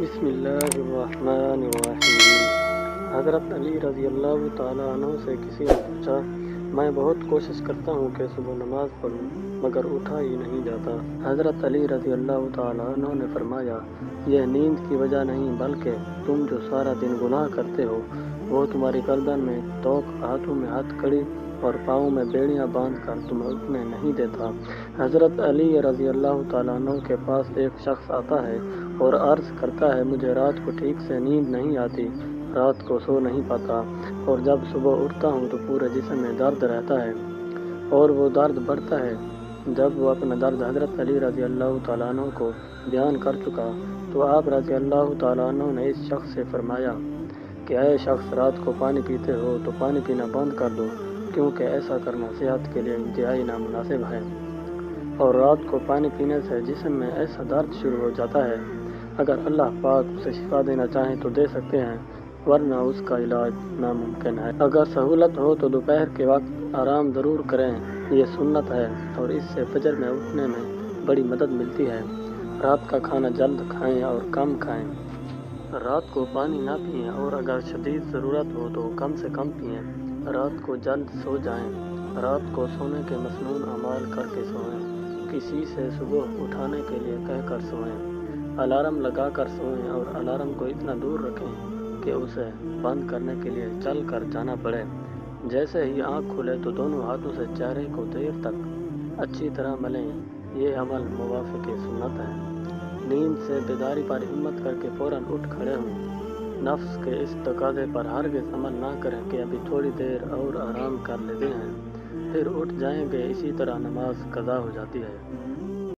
بسم اللہ الرحمن الرحیم۔ حضرت علی رضی اللہ تعالیٰ عنہ سے کسی نے پوچھا، میں بہت کوشش کرتا ہوں کہ صبح نماز پڑھوں مگر اٹھا ہی نہیں جاتا۔ حضرت علی رضی اللہ تعالیٰ عنہ نے فرمایا، یہ نیند کی وجہ نہیں بلکہ تم جو سارا دن گناہ کرتے ہو وہ تمہاری گردن میں توق، ہاتھوں میں ہتھ کڑی اور پاؤں میں بیڑیاں باندھ کر تمہیں اٹھنے نہیں دیتا۔ حضرت علی رضی اللہ تعالیٰ عنہ کے پاس ایک شخص آتا ہے اور عرض کرتا ہے، مجھے رات کو ٹھیک سے نیند نہیں آتی، رات کو سو نہیں پاتا اور جب صبح اٹھتا ہوں تو پورے جسم میں درد رہتا ہے اور وہ درد بڑھتا ہے۔ جب وہ اپنا درد حضرت علی رضی اللہ تعالیٰ عنہ کو بیان کر چکا تو آپ رضی اللہ تعالیٰ عنہ نے اس شخص سے فرمایا کہ اے شخص، رات کو پانی پیتے ہو تو پانی پینا بند کر دو، کیونکہ ایسا کرنا صحت کے لیے انتہائی نامناسب ہے اور رات کو پانی پینے سے جسم میں ایسا درد شروع ہو جاتا ہے، اگر اللہ پاک اسے شفا دینا چاہیں تو دے سکتے ہیں ورنہ اس کا علاج ناممکن ہے۔ اگر سہولت ہو تو دوپہر کے وقت آرام ضرور کریں، یہ سنت ہے اور اس سے فجر میں اٹھنے میں بڑی مدد ملتی ہے۔ رات کا کھانا جلد کھائیں اور کم کھائیں۔ رات کو پانی نہ پئیں اور اگر شدید ضرورت ہو تو کم سے کم پئیں۔ رات کو جلد سو جائیں۔ رات کو سونے کے مسنون اعمال کر کے سوئیں، کسی سے صبح اٹھانے کے لیے کہہ کر سوئیں، الارم لگا کر سوئیں اور الارم کو اتنا دور رکھیں کہ اسے بند کرنے کے لیے چل کر جانا پڑے۔ جیسے ہی آنکھ کھلے تو دونوں ہاتھوں سے چہرے کو دیر تک اچھی طرح ملیں، یہ عمل موافق سنت ہے۔ نیند سے بیداری پر ہمت کر کے فوراً اٹھ کھڑے ہوں۔ نفس کے اس تقاضے پر ہرگز عمل نہ کریں کہ ابھی تھوڑی دیر اور آرام کر لیتے ہیں پھر اٹھ جائیں گے، اسی طرح نماز قضا ہو جاتی ہے۔